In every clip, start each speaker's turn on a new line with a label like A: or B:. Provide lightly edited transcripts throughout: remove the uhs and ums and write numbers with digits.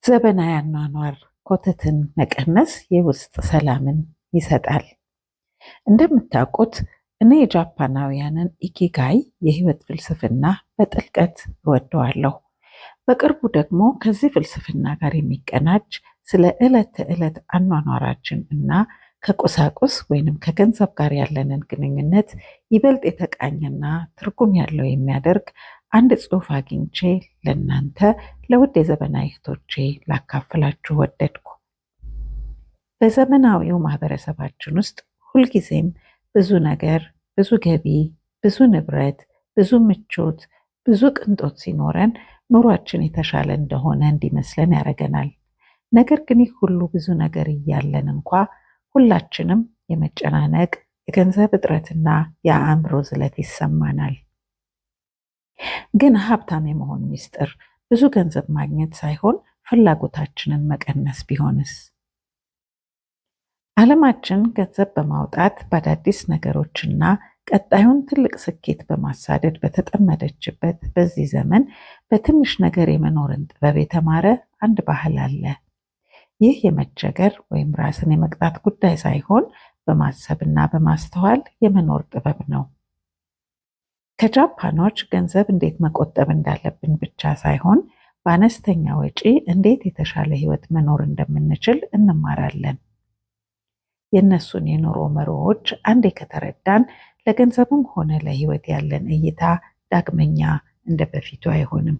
A: ዘመናዊ አኗኗር ኮተትን መቀነስ የውስጥ ሰላምን ይሰጣል። እንደምታውቁት እኔ የጃፓናውያንን ኢኪጋይ የህይወት ፍልስፍና በጥልቀት እወደዋለሁ። በቅርቡ ደግሞ ከዚህ ፍልስፍና ጋር የሚቀናጅ ስለ ዕለት ተዕለት አኗኗራችን እና ከቁሳቁስ ወይንም ከገንዘብ ጋር ያለንን ግንኙነት ይበልጥ የተቃኘና ትርጉም ያለው የሚያደርግ አንድ ጽሑፍ አግኝቼ ለእናንተ ለውድ የዘመናዊ እህቶቼ ላካፍላችሁ ወደድኩ። በዘመናዊው ማህበረሰባችን ውስጥ ሁልጊዜም ብዙ ነገር፣ ብዙ ገቢ፣ ብዙ ንብረት፣ ብዙ ምቾት፣ ብዙ ቅንጦት ሲኖረን ኑሯችን የተሻለ እንደሆነ እንዲመስለን ያደርገናል። ነገር ግን ይህ ሁሉ ብዙ ነገር እያለን እንኳ ሁላችንም የመጨናነቅ፣ የገንዘብ እጥረትና የአእምሮ ዝለት ይሰማናል። ግን ሀብታም የመሆን ሚስጥር ብዙ ገንዘብ ማግኘት ሳይሆን ፍላጎታችንን መቀነስ ቢሆንስ? ዓለማችን ገንዘብ በማውጣት በአዳዲስ ነገሮችና ቀጣዩን ትልቅ ስኬት በማሳደድ በተጠመደችበት በዚህ ዘመን በትንሽ ነገር የመኖርን ጥበብ የተማረ አንድ ባህል አለ። ይህ የመቸገር ወይም ራስን የመቅጣት ጉዳይ ሳይሆን በማሰብና በማስተዋል የመኖር ጥበብ ነው። ከጃፓኖች ገንዘብ እንዴት መቆጠብ እንዳለብን ብቻ ሳይሆን በአነስተኛ ወጪ እንዴት የተሻለ ሕይወት መኖር እንደምንችል እንማራለን። የእነሱን የኑሮ መርሆዎች አንዴ ከተረዳን ለገንዘብም ሆነ ለሕይወት ያለን እይታ ዳግመኛ እንደ በፊቱ አይሆንም።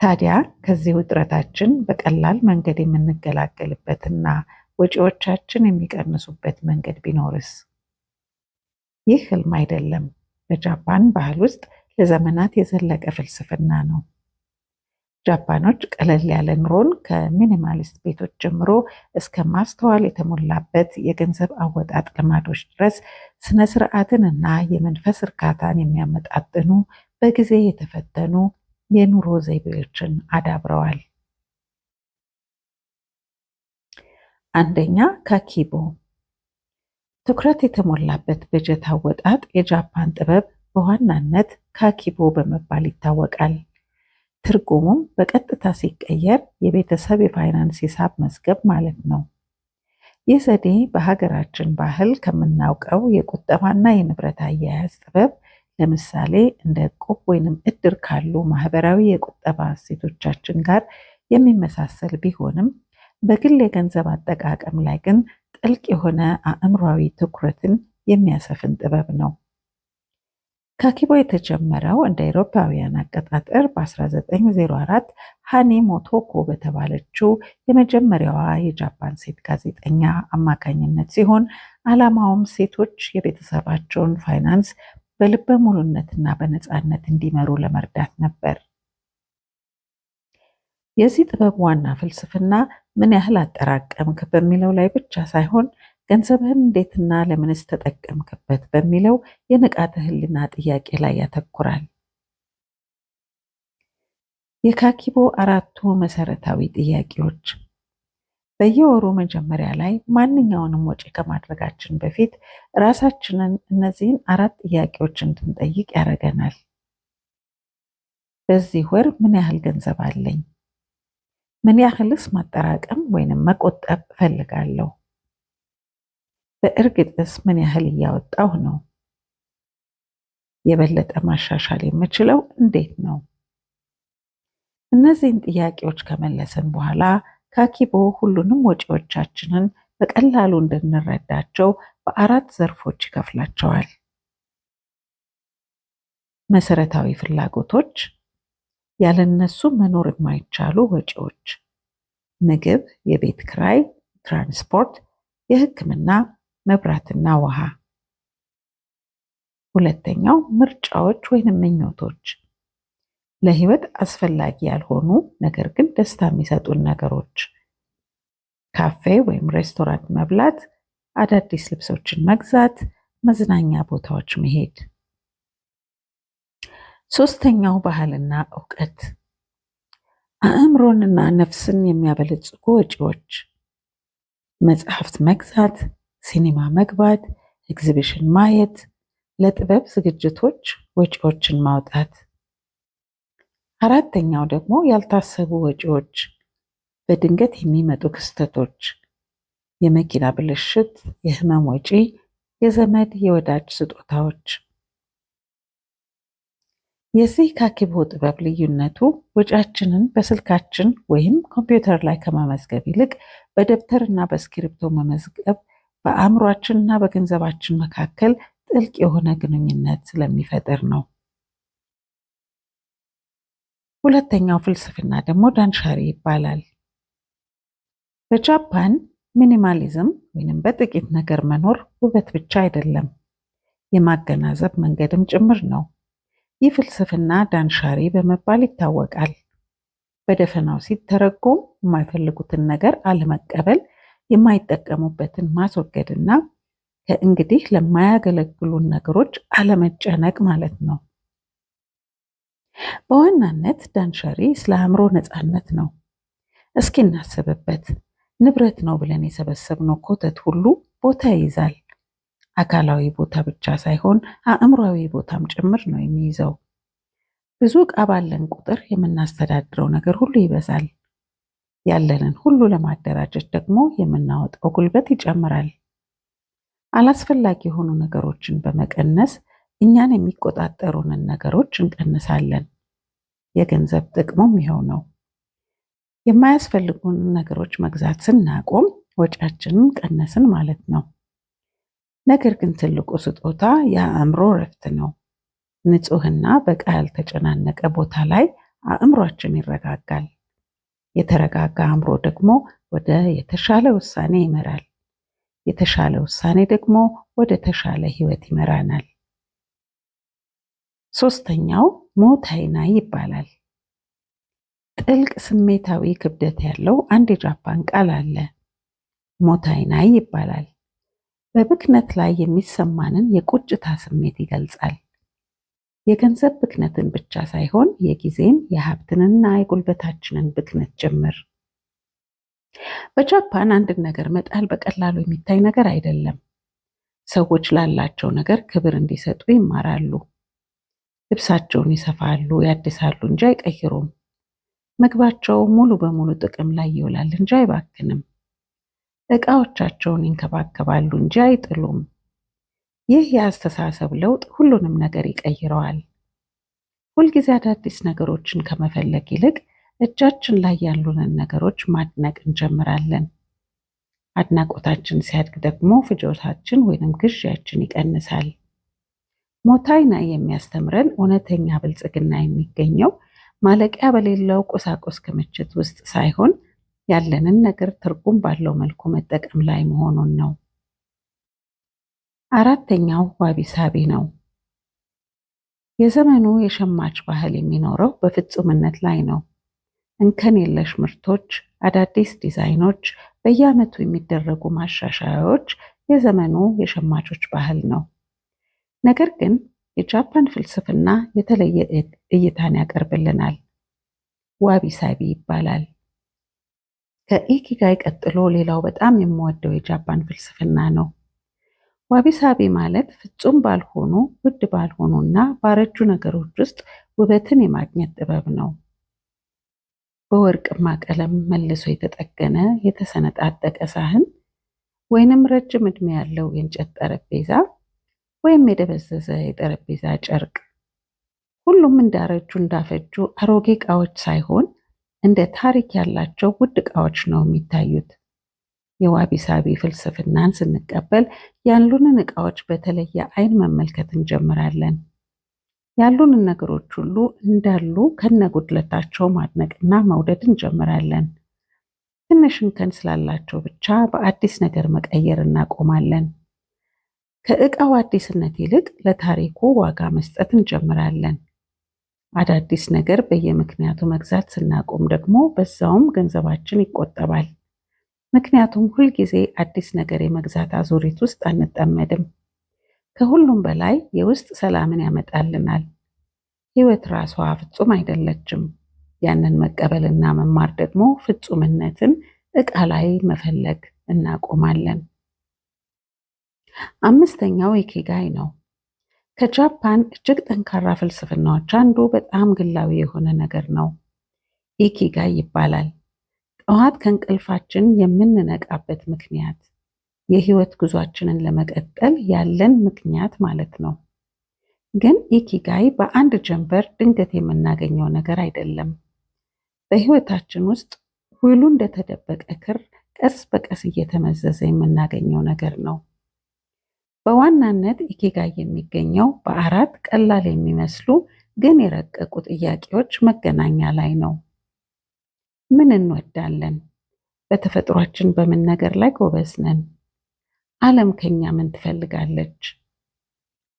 A: ታዲያ ከዚህ ውጥረታችን በቀላል መንገድ የምንገላገልበትና ወጪዎቻችን የሚቀንሱበት መንገድ ቢኖርስ? ይህ ህልም አይደለም። በጃፓን ባህል ውስጥ ለዘመናት የዘለቀ ፍልስፍና ነው። ጃፓኖች ቀለል ያለ ኑሮን ከሚኒማሊስት ቤቶች ጀምሮ እስከ ማስተዋል የተሞላበት የገንዘብ አወጣጥ ልማዶች ድረስ ስነ ስርዓትን እና የመንፈስ እርካታን የሚያመጣጥኑ በጊዜ የተፈተኑ የኑሮ ዘይቤዎችን አዳብረዋል። አንደኛ፣ ካኪቦ። ትኩረት የተሞላበት በጀት አወጣጥ የጃፓን ጥበብ በዋናነት ካኪቦ በመባል ይታወቃል። ትርጉሙም በቀጥታ ሲቀየር የቤተሰብ የፋይናንስ ሂሳብ መዝገብ ማለት ነው። ይህ ዘዴ በሀገራችን ባህል ከምናውቀው የቁጠባና የንብረት አያያዝ ጥበብ ለምሳሌ እንደ እቁብ ወይንም እድር ካሉ ማህበራዊ የቁጠባ እሴቶቻችን ጋር የሚመሳሰል ቢሆንም በግል የገንዘብ አጠቃቀም ላይ ግን ጥልቅ የሆነ አእምሯዊ ትኩረትን የሚያሰፍን ጥበብ ነው። ካኪቦ የተጀመረው እንደ አውሮፓውያን አቆጣጠር በ1904 ሃኒ ሞቶኮ በተባለችው የመጀመሪያዋ የጃፓን ሴት ጋዜጠኛ አማካኝነት ሲሆን ዓላማውም ሴቶች የቤተሰባቸውን ፋይናንስ በልበ ሙሉነትና በነፃነት እንዲመሩ ለመርዳት ነበር። የዚህ ጥበብ ዋና ፍልስፍና ምን ያህል አጠራቀምክ በሚለው ላይ ብቻ ሳይሆን ገንዘብህን እንዴትና ለምንስ ተጠቀምክበት በሚለው የንቃተ ህሊና ጥያቄ ላይ ያተኩራል። የካኪቦ አራቱ መሰረታዊ ጥያቄዎች። በየወሩ መጀመሪያ ላይ ማንኛውንም ወጪ ከማድረጋችን በፊት ራሳችንን እነዚህን አራት ጥያቄዎች እንድንጠይቅ ያደርገናል። በዚህ ወር ምን ያህል ገንዘብ አለኝ? ምን ያህልስ ማጠራቀም ወይንም መቆጠብ እፈልጋለሁ? በእርግጥስ ምን ያህል እያወጣሁ ነው? የበለጠ ማሻሻል የምችለው እንዴት ነው? እነዚህን ጥያቄዎች ከመለስን በኋላ ካኪቦ ሁሉንም ወጪዎቻችንን በቀላሉ እንድንረዳቸው በአራት ዘርፎች ይከፍላቸዋል። መሰረታዊ ፍላጎቶች፣ ያለነሱ መኖር የማይቻሉ ወጪዎች፣ ምግብ፣ የቤት ኪራይ፣ ትራንስፖርት፣ የሕክምና፣ መብራትና ውሃ። ሁለተኛው ምርጫዎች ወይንም ምኞቶች፣ ለህይወት አስፈላጊ ያልሆኑ ነገር ግን ደስታ የሚሰጡን ነገሮች፣ ካፌ ወይም ሬስቶራንት መብላት፣ አዳዲስ ልብሶችን መግዛት፣ መዝናኛ ቦታዎች መሄድ። ሶስተኛው ባህልና እውቀት፣ አእምሮንና ነፍስን የሚያበለጽጉ ወጪዎች፣ መጽሐፍት መግዛት፣ ሲኒማ መግባት፣ ኤግዚቢሽን ማየት፣ ለጥበብ ዝግጅቶች ወጪዎችን ማውጣት። አራተኛው ደግሞ ያልታሰቡ ወጪዎች፣ በድንገት የሚመጡ ክስተቶች፣ የመኪና ብልሽት፣ የህመም ወጪ፣ የዘመድ የወዳጅ ስጦታዎች። የዚህ ካኪቦ ጥበብ ልዩነቱ ወጪያችንን በስልካችን ወይም ኮምፒውተር ላይ ከመመዝገብ ይልቅ በደብተርና በእስክሪብቶ መመዝገብ በአእምሯችንና በገንዘባችን መካከል ጥልቅ የሆነ ግንኙነት ስለሚፈጥር ነው። ሁለተኛው ፍልስፍና ደግሞ ዳንሻሪ ይባላል። በጃፓን ሚኒማሊዝም ወይንም በጥቂት ነገር መኖር ውበት ብቻ አይደለም፣ የማገናዘብ መንገድም ጭምር ነው። ይህ ፍልስፍና ዳንሻሪ በመባል ይታወቃል። በደፈናው ሲተረጎም የማይፈልጉትን ነገር አለመቀበል፣ የማይጠቀሙበትን ማስወገድና ከእንግዲህ ለማያገለግሉን ነገሮች አለመጨነቅ ማለት ነው። በዋናነት ዳንሻሪ ስለ አእምሮ ነፃነት ነው። እስኪ እናስብበት። ንብረት ነው ብለን የሰበሰብነው ኮተት ሁሉ ቦታ ይይዛል። አካላዊ ቦታ ብቻ ሳይሆን አእምሯዊ ቦታም ጭምር ነው የሚይዘው። ብዙ ዕቃ ባለን ቁጥር የምናስተዳድረው ነገር ሁሉ ይበዛል። ያለንን ሁሉ ለማደራጀት ደግሞ የምናወጣው ጉልበት ይጨምራል። አላስፈላጊ የሆኑ ነገሮችን በመቀነስ እኛን የሚቆጣጠሩንን ነገሮች እንቀንሳለን። የገንዘብ ጥቅሙም ይኸው ነው። የማያስፈልጉን ነገሮች መግዛት ስናቆም ወጪያችንን ቀነስን ማለት ነው። ነገር ግን ትልቁ ስጦታ የአእምሮ እረፍት ነው። ንጹህና በዕቃ ያልተጨናነቀ ቦታ ላይ አእምሯችን ይረጋጋል። የተረጋጋ አእምሮ ደግሞ ወደ የተሻለ ውሳኔ ይመራል። የተሻለ ውሳኔ ደግሞ ወደ ተሻለ ሕይወት ይመራናል። ሶስተኛው ሞታይናይ ይባላል። ጥልቅ ስሜታዊ ክብደት ያለው አንድ የጃፓን ቃል አለ። ሞታይናይ ይባላል። በብክነት ላይ የሚሰማንን የቁጭታ ስሜት ይገልጻል። የገንዘብ ብክነትን ብቻ ሳይሆን የጊዜን፣ የሀብትንና የጉልበታችንን ብክነት ጭምር። በጃፓን አንድን ነገር መጣል በቀላሉ የሚታይ ነገር አይደለም። ሰዎች ላላቸው ነገር ክብር እንዲሰጡ ይማራሉ። ልብሳቸውን ይሰፋሉ፣ ያድሳሉ እንጂ አይቀይሩም። ምግባቸው ሙሉ በሙሉ ጥቅም ላይ ይውላል እንጂ አይባክንም። ዕቃዎቻቸውን ይንከባከባሉ እንጂ አይጥሉም። ይህ የአስተሳሰብ ለውጥ ሁሉንም ነገር ይቀይረዋል። ሁልጊዜ አዳዲስ ነገሮችን ከመፈለግ ይልቅ እጃችን ላይ ያሉንን ነገሮች ማድነቅ እንጀምራለን። አድናቆታችን ሲያድግ ደግሞ ፍጆታችን ወይንም ግዢያችን ይቀንሳል። ሞታይናይ የሚያስተምረን እውነተኛ ብልጽግና የሚገኘው ማለቂያ በሌለው ቁሳቁስ ክምችት ውስጥ ሳይሆን ያለንን ነገር ትርጉም ባለው መልኩ መጠቀም ላይ መሆኑን ነው። አራተኛው ዋቢ ሳቢ ነው። የዘመኑ የሸማች ባህል የሚኖረው በፍጹምነት ላይ ነው። እንከን የለሽ ምርቶች፣ አዳዲስ ዲዛይኖች፣ በየዓመቱ የሚደረጉ ማሻሻያዎች የዘመኑ የሸማቾች ባህል ነው። ነገር ግን የጃፓን ፍልስፍና የተለየ እይታን ያቀርብልናል። ዋቢ ሳቢ ይባላል። ከኢኪጋይ ቀጥሎ ሌላው በጣም የምወደው የጃፓን ፍልስፍና ነው። ዋቢ ሳቢ ማለት ፍጹም ባልሆኑ፣ ውድ ባልሆኑና ባረጁ ነገሮች ውስጥ ውበትን የማግኘት ጥበብ ነው። በወርቅማ ቀለም መልሶ የተጠገነ የተሰነጣጠቀ ሳህን ወይንም ረጅም ዕድሜ ያለው የእንጨት ጠረጴዛ ወይም የደበዘዘ የጠረጴዛ ጨርቅ፣ ሁሉም እንዳረጁ እንዳፈጁ አሮጌ ዕቃዎች ሳይሆን እንደ ታሪክ ያላቸው ውድ ዕቃዎች ነው የሚታዩት። የዋቢ ሳቢ ፍልስፍናን ስንቀበል ያሉንን ዕቃዎች በተለየ ዓይን መመልከት እንጀምራለን። ያሉንን ነገሮች ሁሉ እንዳሉ ከነጉድለታቸው ማድነቅና መውደድ እንጀምራለን። ትንሽ እንከን ስላላቸው ብቻ በአዲስ ነገር መቀየር እናቆማለን። ከዕቃው አዲስነት ይልቅ ለታሪኩ ዋጋ መስጠት እንጀምራለን። አዳዲስ ነገር በየምክንያቱ መግዛት ስናቆም ደግሞ በዛውም ገንዘባችን ይቆጠባል። ምክንያቱም ሁልጊዜ አዲስ ነገር የመግዛት አዙሪት ውስጥ አንጠመድም። ከሁሉም በላይ የውስጥ ሰላምን ያመጣልናል። ሕይወት ራሷ ፍጹም አይደለችም። ያንን መቀበልና መማር ደግሞ ፍጹምነትን ዕቃ ላይ መፈለግ እናቆማለን። አምስተኛው ኢኪጋይ ነው። ከጃፓን እጅግ ጠንካራ ፍልስፍናዎች አንዱ በጣም ግላዊ የሆነ ነገር ነው። ኢኪጋይ ይባላል። ጠዋት ከእንቅልፋችን የምንነቃበት ምክንያት የህይወት ጉዟችንን ለመቀጠል ያለን ምክንያት ማለት ነው። ግን ኢኪጋይ በአንድ ጀንበር ድንገት የምናገኘው ነገር አይደለም። በህይወታችን ውስጥ ሁሉ እንደተደበቀ ክር ቀስ በቀስ እየተመዘዘ የምናገኘው ነገር ነው። በዋናነት ኢኪጋይ የሚገኘው በአራት ቀላል የሚመስሉ ግን የረቀቁ ጥያቄዎች መገናኛ ላይ ነው። ምን እንወዳለን? በተፈጥሯችን በምን ነገር ላይ ጎበዝ ነን? ዓለም ከኛ ምን ትፈልጋለች?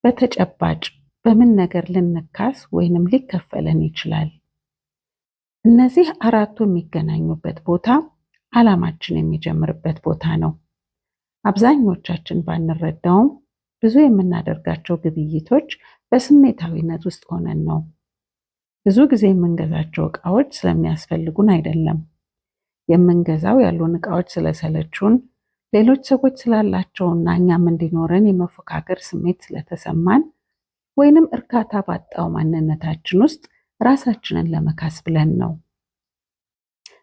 A: በተጨባጭ በምን ነገር ልንካስ ወይንም ሊከፈለን ይችላል? እነዚህ አራቱ የሚገናኙበት ቦታ ዓላማችን የሚጀምርበት ቦታ ነው። አብዛኞቻችን ባንረዳውም ብዙ የምናደርጋቸው ግብይቶች በስሜታዊነት ውስጥ ሆነን ነው። ብዙ ጊዜ የምንገዛቸው ዕቃዎች ስለሚያስፈልጉን አይደለም። የምንገዛው ያሉን ዕቃዎች ስለሰለቹን፣ ሌሎች ሰዎች ስላላቸውና እኛም እንዲኖረን የመፎካከር ስሜት ስለተሰማን፣ ወይንም እርካታ ባጣው ማንነታችን ውስጥ ራሳችንን ለመካስ ብለን ነው።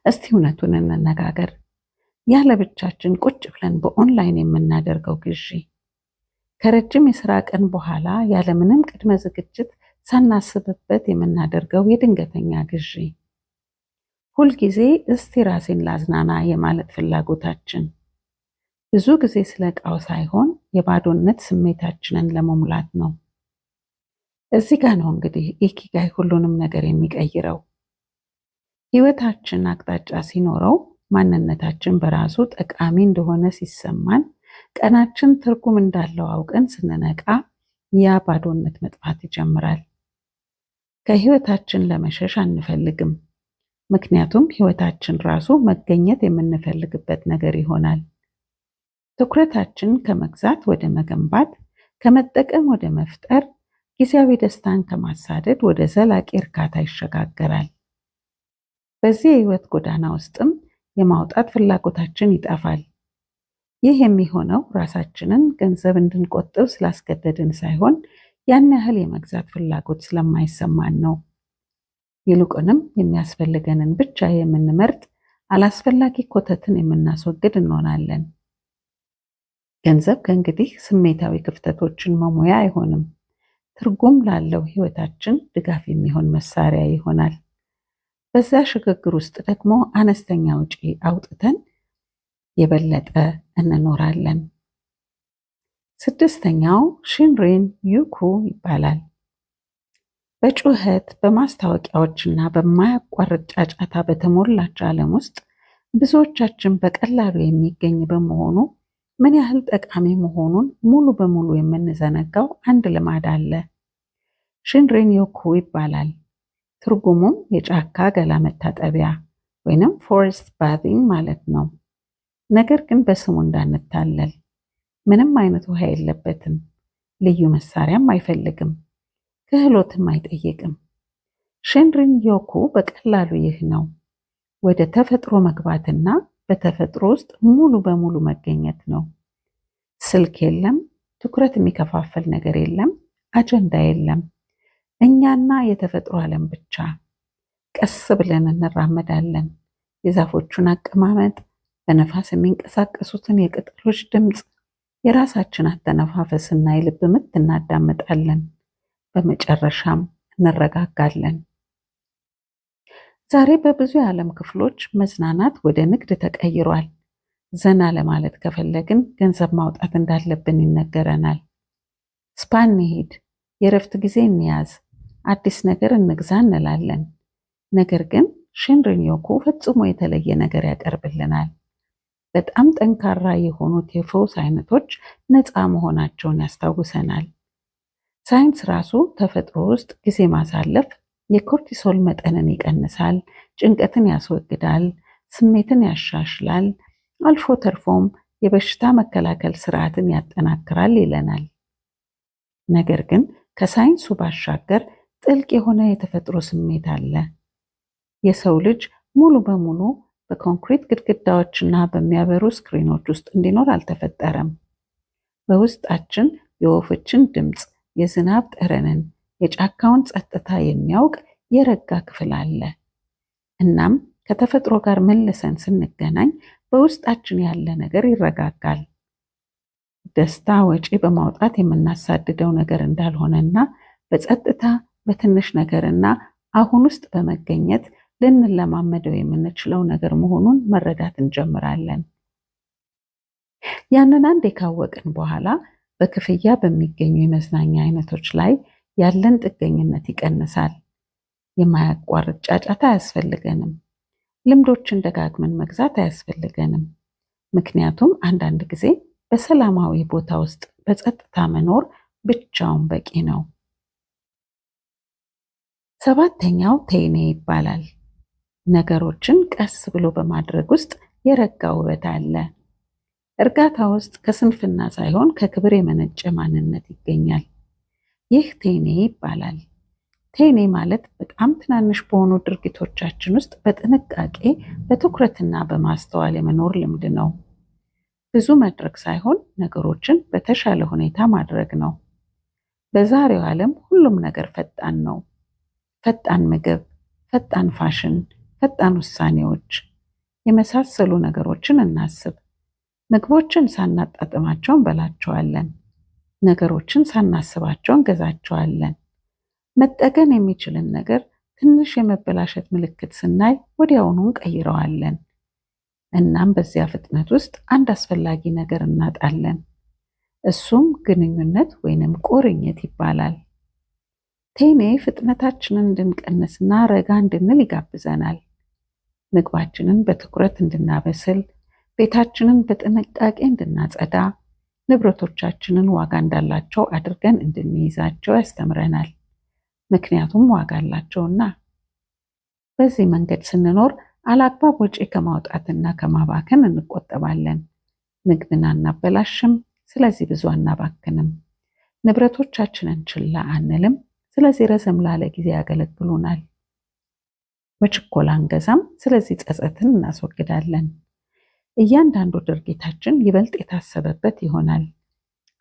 A: እስቲ እውነቱን እንነጋገር። ያለ ብቻችን ቁጭ ብለን በኦንላይን የምናደርገው ግዢ፣ ከረጅም የሥራ ቀን በኋላ ያለምንም ቅድመ ዝግጅት ሳናስብበት የምናደርገው የድንገተኛ ግዢ፣ ሁልጊዜ እስቲ ራሴን ላዝናና የማለት ፍላጎታችን፣ ብዙ ጊዜ ስለ ዕቃው ሳይሆን የባዶነት ስሜታችንን ለመሙላት ነው። እዚህ ጋር ነው እንግዲህ ኢኪጋይ ሁሉንም ነገር የሚቀይረው። ሕይወታችን አቅጣጫ ሲኖረው፣ ማንነታችን በራሱ ጠቃሚ እንደሆነ ሲሰማን፣ ቀናችን ትርጉም እንዳለው አውቀን ስንነቃ ያ ባዶነት መጥፋት ይጀምራል። ከሕይወታችን ለመሸሽ አንፈልግም፣ ምክንያቱም ሕይወታችን ራሱ መገኘት የምንፈልግበት ነገር ይሆናል። ትኩረታችን ከመግዛት ወደ መገንባት፣ ከመጠቀም ወደ መፍጠር፣ ጊዜያዊ ደስታን ከማሳደድ ወደ ዘላቂ እርካታ ይሸጋገራል። በዚህ የሕይወት ጎዳና ውስጥም የማውጣት ፍላጎታችን ይጠፋል። ይህ የሚሆነው ራሳችንን ገንዘብ እንድንቆጥብ ስላስገደድን ሳይሆን ያን ያህል የመግዛት ፍላጎት ስለማይሰማን ነው። ይልቁንም የሚያስፈልገንን ብቻ የምንመርጥ፣ አላስፈላጊ ኮተትን የምናስወግድ እንሆናለን። ገንዘብ ከእንግዲህ ስሜታዊ ክፍተቶችን መሙያ አይሆንም። ትርጉም ላለው ሕይወታችን ድጋፍ የሚሆን መሳሪያ ይሆናል። በዛ ሽግግር ውስጥ ደግሞ አነስተኛ ወጪ አውጥተን የበለጠ እንኖራለን። ስድስተኛው ሺንሪን ዩኩ ይባላል። በጩኸት በማስታወቂያዎችና በማያቋርጥ ጫጫታ በተሞላች ዓለም ውስጥ ብዙዎቻችን በቀላሉ የሚገኝ በመሆኑ ምን ያህል ጠቃሚ መሆኑን ሙሉ በሙሉ የምንዘነጋው አንድ ልማድ አለ። ሺንሪን ዩኩ ይባላል። ትርጉሙም የጫካ ገላ መታጠቢያ ወይንም ፎሬስት ባዚንግ ማለት ነው። ነገር ግን በስሙ እንዳንታለል፣ ምንም አይነት ውሃ የለበትም፣ ልዩ መሳሪያም አይፈልግም፣ ክህሎትም አይጠይቅም። ሺንሪን ዮኩ በቀላሉ ይህ ነው፣ ወደ ተፈጥሮ መግባትና በተፈጥሮ ውስጥ ሙሉ በሙሉ መገኘት ነው። ስልክ የለም፣ ትኩረት የሚከፋፈል ነገር የለም፣ አጀንዳ የለም። እኛና የተፈጥሮ ዓለም ብቻ። ቀስ ብለን እንራመዳለን። የዛፎቹን አቀማመጥ፣ በነፋስ የሚንቀሳቀሱትን የቅጠሎች ድምፅ፣ የራሳችን አተነፋፈስና የልብ ምት እናዳምጣለን። በመጨረሻም እንረጋጋለን። ዛሬ በብዙ የዓለም ክፍሎች መዝናናት ወደ ንግድ ተቀይሯል። ዘና ለማለት ከፈለግን ገንዘብ ማውጣት እንዳለብን ይነገረናል። ስፓ እንሂድ፣ የእረፍት ጊዜ እንያዝ፣ አዲስ ነገር እንግዛ እንላለን። ነገር ግን ሺንሪን ዮኩ ፈጽሞ የተለየ ነገር ያቀርብልናል። በጣም ጠንካራ የሆኑት የፈውስ አይነቶች ነፃ መሆናቸውን ያስታውሰናል። ሳይንስ ራሱ ተፈጥሮ ውስጥ ጊዜ ማሳለፍ የኮርቲሶል መጠንን ይቀንሳል፣ ጭንቀትን ያስወግዳል፣ ስሜትን ያሻሽላል፣ አልፎ ተርፎም የበሽታ መከላከል ስርዓትን ያጠናክራል ይለናል። ነገር ግን ከሳይንሱ ባሻገር ጥልቅ የሆነ የተፈጥሮ ስሜት አለ። የሰው ልጅ ሙሉ በሙሉ በኮንክሪት ግድግዳዎችና በሚያበሩ ስክሪኖች ውስጥ እንዲኖር አልተፈጠረም። በውስጣችን የወፎችን ድምፅ፣ የዝናብ ጠረንን፣ የጫካውን ጸጥታ የሚያውቅ የረጋ ክፍል አለ። እናም ከተፈጥሮ ጋር መልሰን ስንገናኝ በውስጣችን ያለ ነገር ይረጋጋል። ደስታ ወጪ በማውጣት የምናሳድደው ነገር እንዳልሆነና በጸጥታ በትንሽ ነገርና አሁን ውስጥ በመገኘት ልንለማመደው የምንችለው ነገር መሆኑን መረዳት እንጀምራለን። ያንን አንዴ ካወቅን በኋላ በክፍያ በሚገኙ የመዝናኛ አይነቶች ላይ ያለን ጥገኝነት ይቀንሳል። የማያቋርጥ ጫጫታ አያስፈልገንም። ልምዶችን ደጋግመን መግዛት አያስፈልገንም። ምክንያቱም አንዳንድ ጊዜ በሰላማዊ ቦታ ውስጥ በጸጥታ መኖር ብቻውን በቂ ነው። ሰባተኛው ቴኔ ይባላል። ነገሮችን ቀስ ብሎ በማድረግ ውስጥ የረጋ ውበት አለ። እርጋታ ውስጥ ከስንፍና ሳይሆን ከክብር የመነጨ ማንነት ይገኛል። ይህ ቴኔ ይባላል። ቴኔ ማለት በጣም ትናንሽ በሆኑ ድርጊቶቻችን ውስጥ በጥንቃቄ በትኩረትና በማስተዋል የመኖር ልምድ ነው። ብዙ መድረክ ሳይሆን ነገሮችን በተሻለ ሁኔታ ማድረግ ነው። በዛሬው ዓለም ሁሉም ነገር ፈጣን ነው። ፈጣን ምግብ፣ ፈጣን ፋሽን፣ ፈጣን ውሳኔዎች የመሳሰሉ ነገሮችን እናስብ። ምግቦችን ሳናጣጥማቸው እንበላቸዋለን። ነገሮችን ሳናስባቸው እንገዛቸዋለን። መጠገን የሚችልን ነገር ትንሽ የመበላሸት ምልክት ስናይ ወዲያውኑ እንቀይረዋለን። እናም በዚያ ፍጥነት ውስጥ አንድ አስፈላጊ ነገር እናጣለን። እሱም ግንኙነት ወይንም ቁርኝት ይባላል። ቴኔ ፍጥነታችንን እንድንቀንስና ረጋ እንድንል ይጋብዘናል። ምግባችንን በትኩረት እንድናበስል፣ ቤታችንን በጥንቃቄ እንድናጸዳ፣ ንብረቶቻችንን ዋጋ እንዳላቸው አድርገን እንድንይዛቸው ያስተምረናል። ምክንያቱም ዋጋ አላቸውና። በዚህ መንገድ ስንኖር አላግባብ ወጪ ከማውጣትና ከማባከን እንቆጠባለን። ምግብን አናበላሽም፣ ስለዚህ ብዙ አናባክንም። ንብረቶቻችንን ችላ አንልም፣ ስለዚህ ረዘም ላለ ጊዜ ያገለግሉናል። በችኮላ አንገዛም፣ ስለዚህ ጸጸትን እናስወግዳለን። እያንዳንዱ ድርጊታችን ይበልጥ የታሰበበት ይሆናል።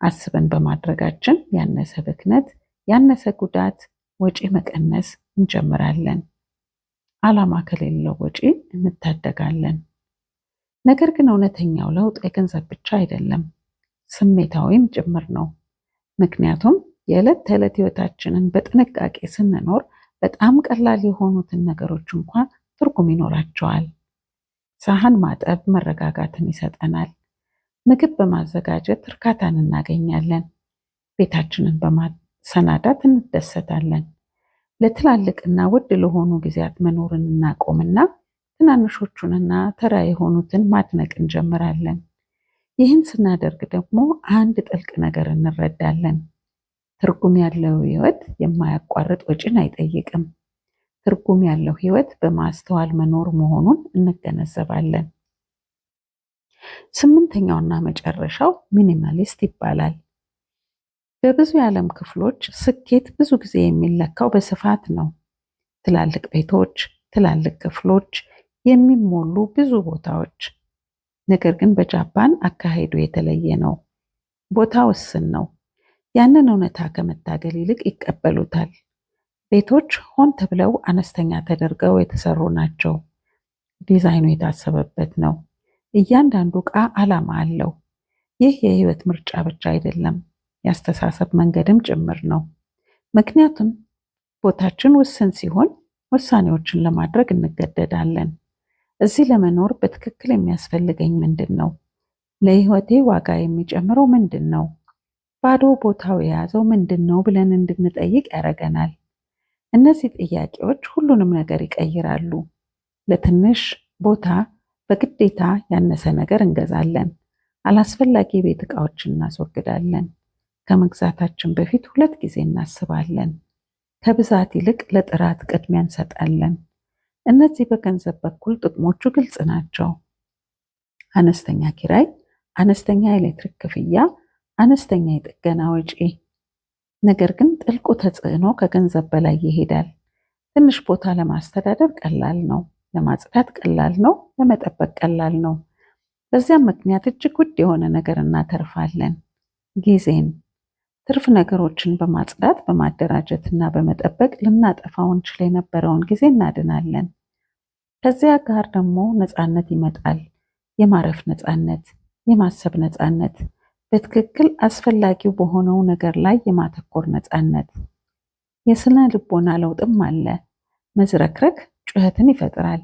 A: አስበን በማድረጋችን ያነሰ ብክነት፣ ያነሰ ጉዳት፣ ወጪ መቀነስ እንጀምራለን። ዓላማ ከሌለው ወጪ እንታደጋለን። ነገር ግን እውነተኛው ለውጥ የገንዘብ ብቻ አይደለም፣ ስሜታዊም ጭምር ነው። ምክንያቱም የዕለት ተዕለት ሕይወታችንን በጥንቃቄ ስንኖር በጣም ቀላል የሆኑትን ነገሮች እንኳን ትርጉም ይኖራቸዋል። ሳህን ማጠብ መረጋጋትን ይሰጠናል። ምግብ በማዘጋጀት እርካታን እናገኛለን። ቤታችንን በማሰናዳት እንደሰታለን። ለትላልቅና ውድ ለሆኑ ጊዜያት መኖርን እናቆምና ትናንሾቹንና ተራ የሆኑትን ማድነቅ እንጀምራለን። ይህን ስናደርግ ደግሞ አንድ ጥልቅ ነገር እንረዳለን። ትርጉም ያለው ሕይወት የማያቋርጥ ወጪን አይጠይቅም። ትርጉም ያለው ሕይወት በማስተዋል መኖር መሆኑን እንገነዘባለን። ስምንተኛውና መጨረሻው ሚኒማሊስት ይባላል። በብዙ የዓለም ክፍሎች ስኬት ብዙ ጊዜ የሚለካው በስፋት ነው። ትላልቅ ቤቶች፣ ትላልቅ ክፍሎች፣ የሚሞሉ ብዙ ቦታዎች። ነገር ግን በጃፓን አካሄዱ የተለየ ነው። ቦታ ውስን ነው። ያንን እውነታ ከመታገል ይልቅ ይቀበሉታል። ቤቶች ሆን ተብለው አነስተኛ ተደርገው የተሰሩ ናቸው። ዲዛይኑ የታሰበበት ነው። እያንዳንዱ ዕቃ ዓላማ አለው። ይህ የህይወት ምርጫ ብቻ አይደለም፣ የአስተሳሰብ መንገድም ጭምር ነው። ምክንያቱም ቦታችን ውስን ሲሆን ውሳኔዎችን ለማድረግ እንገደዳለን። እዚህ ለመኖር በትክክል የሚያስፈልገኝ ምንድን ነው? ለህይወቴ ዋጋ የሚጨምረው ምንድን ነው? ባዶ ቦታው የያዘው ምንድን ነው ብለን እንድንጠይቅ ያደርገናል። እነዚህ ጥያቄዎች ሁሉንም ነገር ይቀይራሉ። ለትንሽ ቦታ በግዴታ ያነሰ ነገር እንገዛለን። አላስፈላጊ የቤት ዕቃዎችን እናስወግዳለን። ከመግዛታችን በፊት 2 ጊዜ እናስባለን። ከብዛት ይልቅ ለጥራት ቅድሚያ እንሰጣለን። እነዚህ በገንዘብ በኩል ጥቅሞቹ ግልጽ ናቸው። አነስተኛ ኪራይ፣ አነስተኛ የኤሌክትሪክ ክፍያ፣ አነስተኛ የጥገና ወጪ። ነገር ግን ጥልቁ ተጽዕኖ ከገንዘብ በላይ ይሄዳል። ትንሽ ቦታ ለማስተዳደር ቀላል ነው፣ ለማጽዳት ቀላል ነው፣ ለመጠበቅ ቀላል ነው። በዚያም ምክንያት እጅግ ውድ የሆነ ነገር እናተርፋለን፣ ጊዜን። ትርፍ ነገሮችን በማጽዳት በማደራጀት እና በመጠበቅ ልናጠፋው እንችል የነበረውን ጊዜ እናድናለን። ከዚያ ጋር ደግሞ ነፃነት ይመጣል። የማረፍ ነፃነት፣ የማሰብ ነፃነት፣ በትክክል አስፈላጊው በሆነው ነገር ላይ የማተኮር ነፃነት። የስነ ልቦና ለውጥም አለ። መዝረክረክ ጩኸትን ይፈጥራል።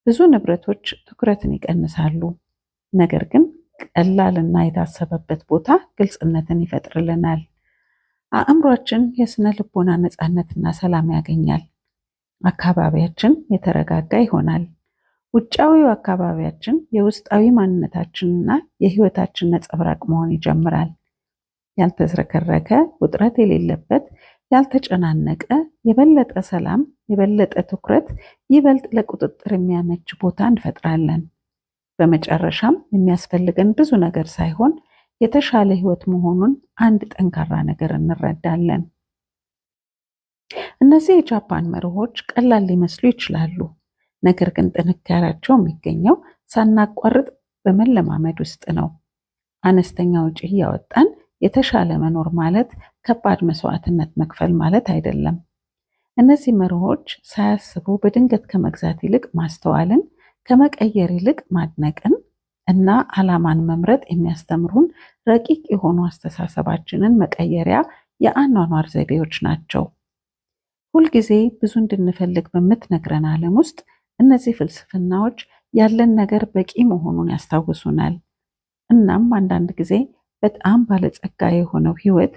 A: ብዙ ንብረቶች ትኩረትን ይቀንሳሉ። ነገር ግን ቀላልና የታሰበበት ቦታ ግልጽነትን ይፈጥርልናል። አእምሯችን የስነ ልቦና ነፃነትና ሰላም ያገኛል። አካባቢያችን የተረጋጋ ይሆናል። ውጫዊው አካባቢያችን የውስጣዊ ማንነታችንና የህይወታችን ነጸብራቅ መሆን ይጀምራል። ያልተዝረከረከ፣ ውጥረት የሌለበት፣ ያልተጨናነቀ፣ የበለጠ ሰላም፣ የበለጠ ትኩረት፣ ይበልጥ ለቁጥጥር የሚያመች ቦታ እንፈጥራለን። በመጨረሻም የሚያስፈልገን ብዙ ነገር ሳይሆን የተሻለ ህይወት መሆኑን አንድ ጠንካራ ነገር እንረዳለን። እነዚህ የጃፓን መርሆች ቀላል ሊመስሉ ይችላሉ። ነገር ግን ጥንካሬያቸው የሚገኘው ሳናቋርጥ በመለማመድ ውስጥ ነው። አነስተኛ ወጪ እያወጣን የተሻለ መኖር ማለት ከባድ መስዋዕትነት መክፈል ማለት አይደለም። እነዚህ መርሆች ሳያስቡ በድንገት ከመግዛት ይልቅ ማስተዋልን፣ ከመቀየር ይልቅ ማድነቅን እና ዓላማን መምረጥ የሚያስተምሩን ረቂቅ የሆኑ አስተሳሰባችንን መቀየሪያ የአኗኗር ዘይቤዎች ናቸው። ሁልጊዜ ብዙ እንድንፈልግ በምትነግረን ዓለም ውስጥ እነዚህ ፍልስፍናዎች ያለን ነገር በቂ መሆኑን ያስታውሱናል። እናም አንዳንድ ጊዜ በጣም ባለጸጋ የሆነው ህይወት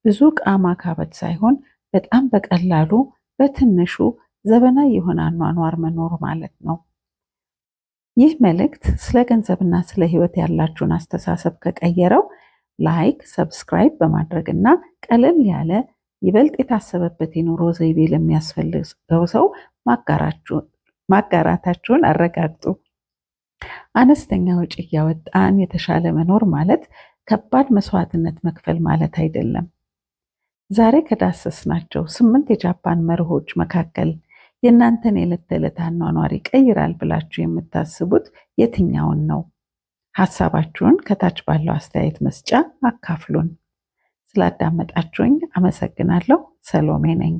A: ብዙ ዕቃ ማካበት ሳይሆን በጣም በቀላሉ በትንሹ ዘመናዊ የሆነ አኗኗር መኖር ማለት ነው። ይህ መልእክት ስለ ገንዘብና ስለ ህይወት ያላችሁን አስተሳሰብ ከቀየረው ላይክ፣ ሰብስክራይብ በማድረግ እና ቀለል ያለ ይበልጥ የታሰበበት የኑሮ ዘይቤ ለሚያስፈልገው ሰው ማጋራታችሁን አረጋግጡ። አነስተኛ ወጪ እያወጣን የተሻለ መኖር ማለት ከባድ መስዋዕትነት መክፈል ማለት አይደለም። ዛሬ ከዳሰስናቸው 8 የጃፓን መርሆች መካከል የእናንተን የዕለት ተዕለት አኗኗር ይቀይራል ብላችሁ የምታስቡት የትኛውን ነው? ሀሳባችሁን ከታች ባለው አስተያየት መስጫ አካፍሉን። ስላዳመጣችሁኝ አመሰግናለሁ። ሰሎሜ ነኝ።